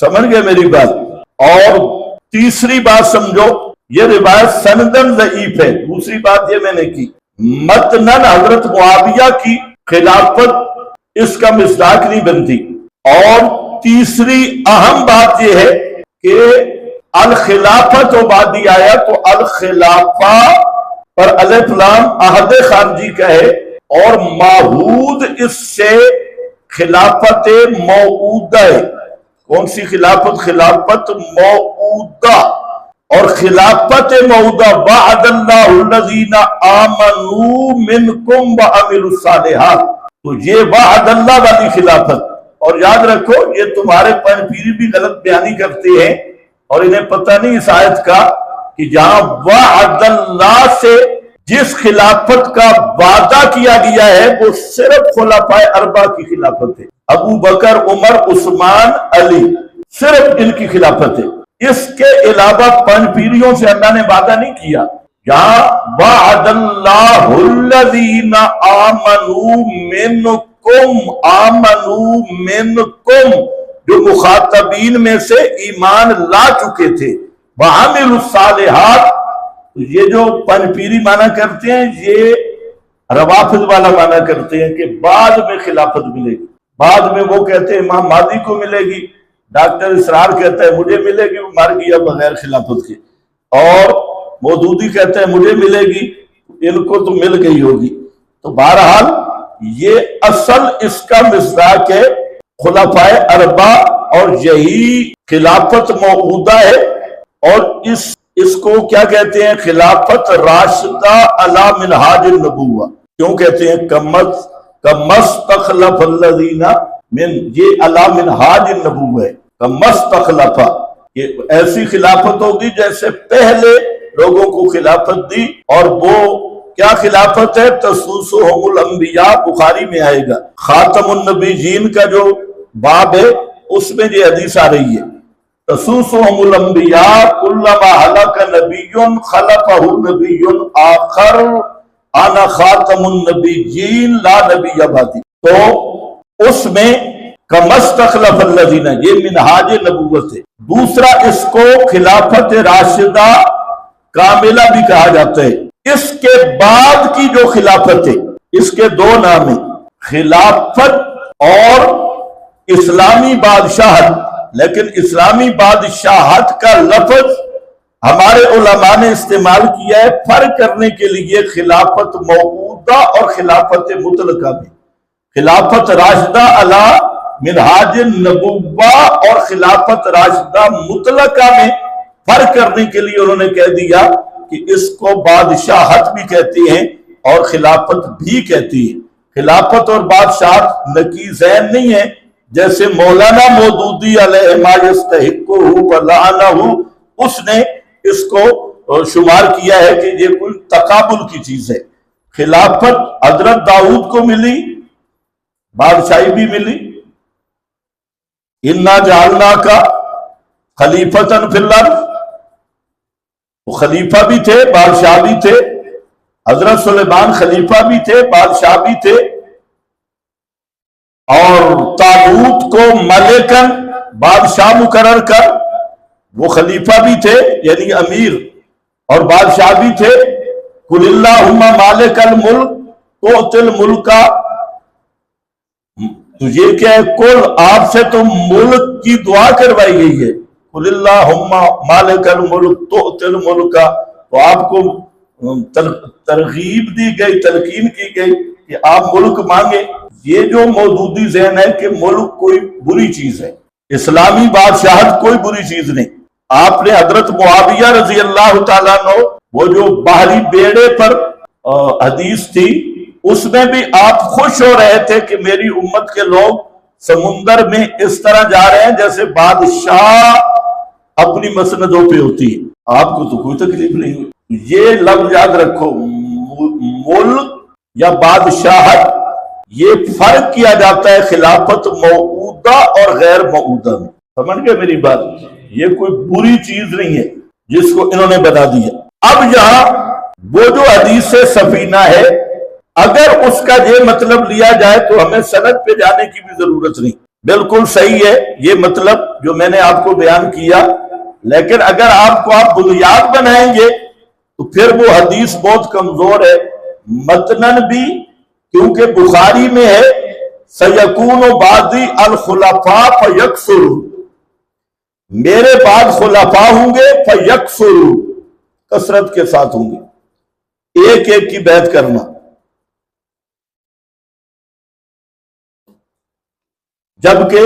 سمجھ گئے میری بات؟ اور تیسری بات سمجھو، یہ روایت سندن ضعیف ہے۔ دوسری بات یہ میں نے کی، متنن حضرت معاویہ کی خلافت اس کا مصداق نہیں بنتی۔ اور تیسری اہم بات یہ ہے کہ الخلافت و بعدی آیا تو الخلافہ پر الف لام عہد خارجی کا ہے، اور معہود اس سے خلافت موعودہ ہے۔ کون سی خلافت؟ خلافت موعودہ۔ اور خلافت موعودہ وعد اللہ الذین آمنوا منکم وعملوا الصالحات، تو یہ وعد اللہ والی خلافت۔ اور یاد رکھو یہ تمہارے پیر بھی غلط بیانی کرتے ہیں، اور انہیں پتہ نہیں اس آیت کا کہ جہاں وعد اللہ سے جس خلافت کا وعدہ کیا گیا ہے وہ صرف خلفائے اربعہ کی خلافت ہے، ابو بکر، عمر، عثمان، علی، صرف ان کی خلافت ہے۔ اس کے علاوہ پنج پیریوں سے اللہ نے وعدہ نہیں کیا۔ جہاں وعد اللہ الذین آمنوا منکم، جو مخاطبین میں سے ایمان لا چکے تھے، وعملوا الصالحات، یہ جو پنج پیری معنی کرتے ہیں یہ روافض والا معنی کرتے ہیں کہ بعد میں خلافت ملے گی۔ بعد میں وہ کہتے ہیں امام مہدی کو ملے گی، ڈاکٹر اسرار کہتا ہے مجھے ملے گی، وہ مر گیا بغیر خلافت کے، اور مودودی کہتا ہے مجھے ملے گی، ان کو تو مل گئی ہوگی۔ تو بہرحال یہ اصل اس کا مصداق ہے خلفائے اربعہ، اور یہی خلافت موعودہ ہے۔ اور اس کو کیا کہتے ہیں؟ خلافت راشدہ علی منہاج النبوہ۔ کیوں کہتے ہیں؟ کمستخلف الذین من، یہ علی منہاج النبوہ ہے، کمستخلف، یہ ایسی خلافت ہوگی جیسے پہلے لوگوں کو خلافت دی۔ اور وہ کیا خلافت ہے؟ تسوسہم الانبیاء، بخاری میں آئے گا، خاتم النبیین کا جو باب ہے اس میں یہ حدیث آ رہی ہے، تسوسہم الانبیاء کلما ہلک نبی خلفہ نبی آخر انا خاتم النبیین لا نبی بعدی۔ تو اس میں کمستخلف الذین، یہ منہاج نبوت ہے۔ دوسرا اس کو خلافت راشدہ کاملہ بھی کہا جاتا ہے۔ اس کے بعد کی جو خلافت ہے اس کے دو نام ہیں، خلافت اور اسلامی بادشاہت۔ لیکن اسلامی بادشاہت کا لفظ ہمارے علماء نے استعمال کیا ہے فرق کرنے کے لیے خلافت موعودہ اور خلافت مطلقہ میں۔ خلافت راشدہ علی منہاج النبوہ اور خلافت راشدہ مطلقہ میں فرق کرنے کے لیے انہوں نے کہہ دیا کہ اس کو بادشاہت بھی کہتے ہیں اور خلافت بھی کہتی ہے۔ خلافت اور بادشاہت نقیضین نہیں ہے، جیسے مولانا مودودی علیہ ما یستحقہ ولعنہ، اس نے اس کو شمار کیا ہے کہ یہ کوئی تقابل کی چیز ہے۔ خلافت حضرت داؤد کو ملی، بادشاہی بھی ملی، انا جعلناک خلیفۃ فی الارض، وہ خلیفہ بھی تھے، بادشاہ بھی تھے۔ حضرت سلیمان خلیفہ بھی تھے، بادشاہ بھی تھے۔ اور طالوت کو ملکن، بادشاہ مقرر کر، وہ خلیفہ بھی تھے یعنی امیر اور بادشاہ بھی تھے۔ قل اللہم مالک الملک تؤتی الملک، تو یہ کیا ہے؟ کل آپ سے تو ملک کی دعا کروائی گئی ہے، قل اللہم مالک الملک تؤتی الملک، تو آپ کو ترغیب دی گئی، تلقین کی گئی کہ آپ ملک مانگیں۔ یہ جو مودودی ذہن ہے کہ ملک کوئی بری چیز ہے، اسلامی بادشاہت کوئی بری چیز نہیں۔ آپ نے حضرت معاویہ رضی اللہ تعالیٰ عنہ، وہ جو باہری بیڑے پر حدیث تھی، اس میں بھی آپ خوش ہو رہے تھے کہ میری امت کے لوگ سمندر میں اس طرح جا رہے ہیں جیسے بادشاہ اپنی مسندوں پہ ہوتی ہے۔ آپ کو تو کوئی تکلیف نہیں ہوئی۔ یہ لفظ یاد رکھو، ملک یا بادشاہت، یہ فرق کیا جاتا ہے خلافت موعودہ اور غیر موعودہ میں۔ سمجھ گئے میری بات؟ یہ کوئی بری چیز نہیں ہے جس کو انہوں نے بتا دیا۔ اب یہاں وہ جو حدیث سفینہ ہے، اگر اس کا یہ مطلب لیا جائے تو ہمیں سند پہ جانے کی بھی ضرورت نہیں۔ بالکل صحیح ہے یہ مطلب جو میں نے آپ کو بیان کیا، لیکن اگر آپ بنیاد بنائیں گے تو پھر وہ حدیث بہت کمزور ہے متنن بھی، کیونکہ بخاری میں ہے سَيَكُونُ بَعْدِي الْخُلَفَاءُ فَيَكْثُرُونَ، میرے بعد خلفاء ہوں گے فَيَكْثُرُونَ، کثرت کے ساتھ ہوں گے، ایک ایک کی بیعت کرنا، جبکہ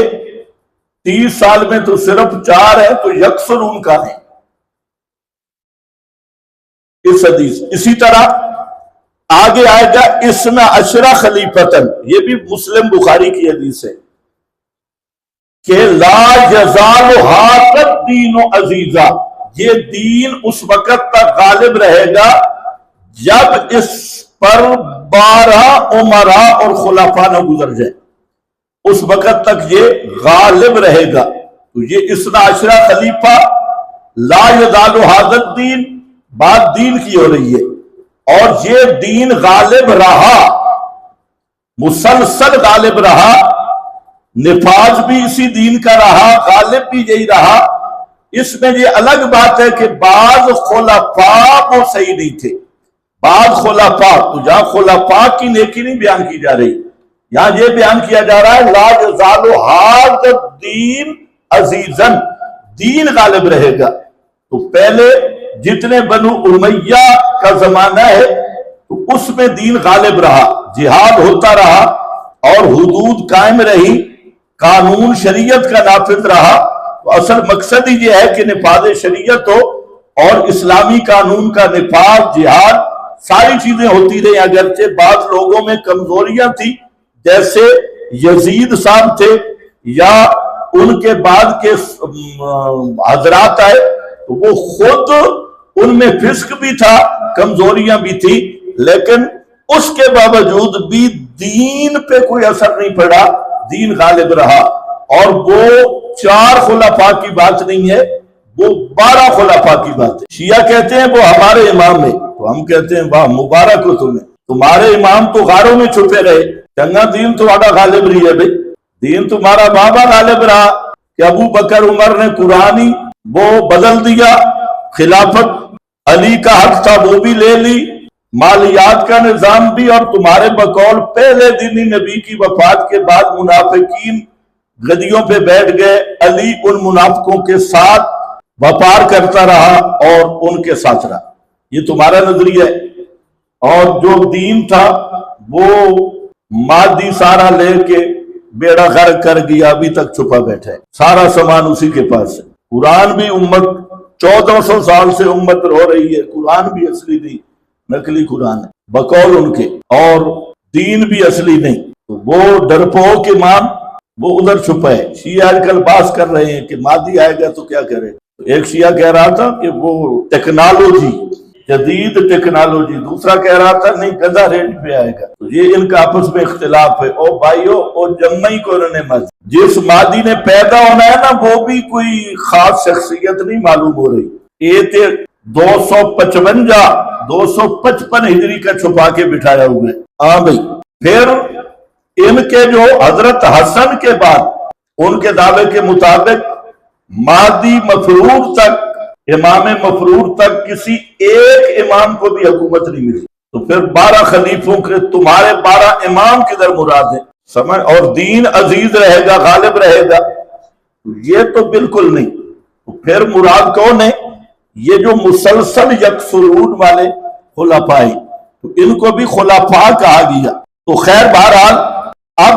30 سال میں تو صرف 4 ہے، تو یکسرون کا ہے اس حدیث۔ اسی طرح آگے آئے گا اسنا عشرہ خلیفتن، یہ بھی مسلم بخاری کی حدیث ہے کہ لا یزال ھذا الدین عزیزا، یہ دین اس وقت تک غالب رہے گا جب اس پر 12 امراء اور خلفاء نہ گزر جائے، اس وقت تک یہ غالب رہے گا۔ تو یہ اسنا عشرہ خلیفہ، لا یزال ھذا الدین، بات دین کی ہو رہی ہے، اور یہ دین غالب رہا، مسلسل غالب رہا، نفاذ بھی اسی دین کا رہا، غالب بھی یہی رہا۔ اس میں یہ الگ بات ہے کہ بعض خلفاء وہ صحیح نہیں تھے، بعض خلفاء، تو جہاں خلفاء کی نیکی نہیں بیان کی جا رہی، یہاں یہ بیان کیا جا رہا ہے لا یزال ھذا الدین عزیزا، دین غالب رہے گا۔ تو پہلے جتنے بنو امیہ کا زمانہ ہے تو اس میں دین غالب رہا، جہاد ہوتا رہا اور حدود قائم رہی، قانون شریعت کا نافذ رہا۔ تو اصل مقصد ہی یہ ہے کہ نفاذ شریعت ہو اور اسلامی قانون کا نفاذ، جہاد، ساری چیزیں ہوتی رہی، اگرچہ بعض لوگوں میں کمزوریاں تھی، جیسے یزید صاحب تھے یا ان کے بعد کے حضرات آئے، تو وہ خود ان میں فسق بھی تھا، کمزوریاں بھی تھی، لیکن اس کے باوجود بھی دین پہ کوئی اثر نہیں پڑا، دین غالب رہا۔ اور وہ 4 خلفاء کی بات نہیں ہے، وہ 12 خلفاء کی بات ہے۔ شیعہ کہتے ہیں وہ ہمارے امام ہیں، تو ہم کہتے ہیں واہ مبارک ہو تمہیں، تمہارے امام تو غاروں میں چھپے رہے، چنگا دین تمہارا غالب رہی ہے بھائی، دین تمہارا بابا غالب رہا کہ ابو بکر عمر نے قرآن ہی وہ بدل دیا، خلافت علی کا حق تھا وہ بھی لے لی، مالیات کا نظام بھی، اور تمہارے بقول پہلے دن ہی نبی کی وفات کے بعد منافقین گدیوں پہ بیٹھ گئے، علی ان منافقوں کے ساتھ وپار کرتا رہا اور ان کے ساتھ رہا، یہ تمہارا نظریہ ہے۔ اور جو دین تھا وہ مادی سارا لے کے بیڑا غرق کر گیا، ابھی تک چھپا بیٹھا ہے، سارا سامان اسی کے پاس ہے۔ قرآن بھی امت 1400 سال سے امت رو رہی ہے، قرآن بھی اصلی نہیں، نقلی قرآن ہے بقول ان کے، اور دین بھی اصلی نہیں۔ تو وہ ڈرپوک امام وہ ادھر چھپا ہے۔ شیعہ آج کل باس کر رہے ہیں کہ مادی آئے گا تو کیا کرے، ایک شیعہ کہہ رہا تھا کہ وہ ٹیکنالوجی، جدید ٹیکنالوجی، دوسرا کہہ رہا تھا نہیں گدھا ریٹ پہ آئے گا۔ تو یہ ان کا آپس میں اختلاف ہے۔ او بھائیو، او جمعی کو انہوں نے مادی، جس مادی نے پیدا ہونا ہے نا وہ بھی کوئی خاص شخصیت نہیں معلوم ہو رہی، یہ تھے 255 ہجری کا چھپا کے بٹھایا ہوئے۔ ہاں بھائی، پھر ان کے جو حضرت حسن کے بعد ان کے دعوے کے مطابق مہدی مفرور تک، امام مفرور تک کسی ایک امام کو بھی حکومت نہیں ملی، تو پھر 12 خلیفوں کے تمہارے 12 امام کدھر مراد ہیں؟ سمجھ، اور دین عزیز رہے گا، غالب رہے گا، یہ تو بالکل نہیں۔ تو پھر مراد کون ہے؟ یہ جو مسلسل یکسرون والے خلفاء، تو ان کو بھی خلفاء کہا گیا۔ تو خیر بہرحال اب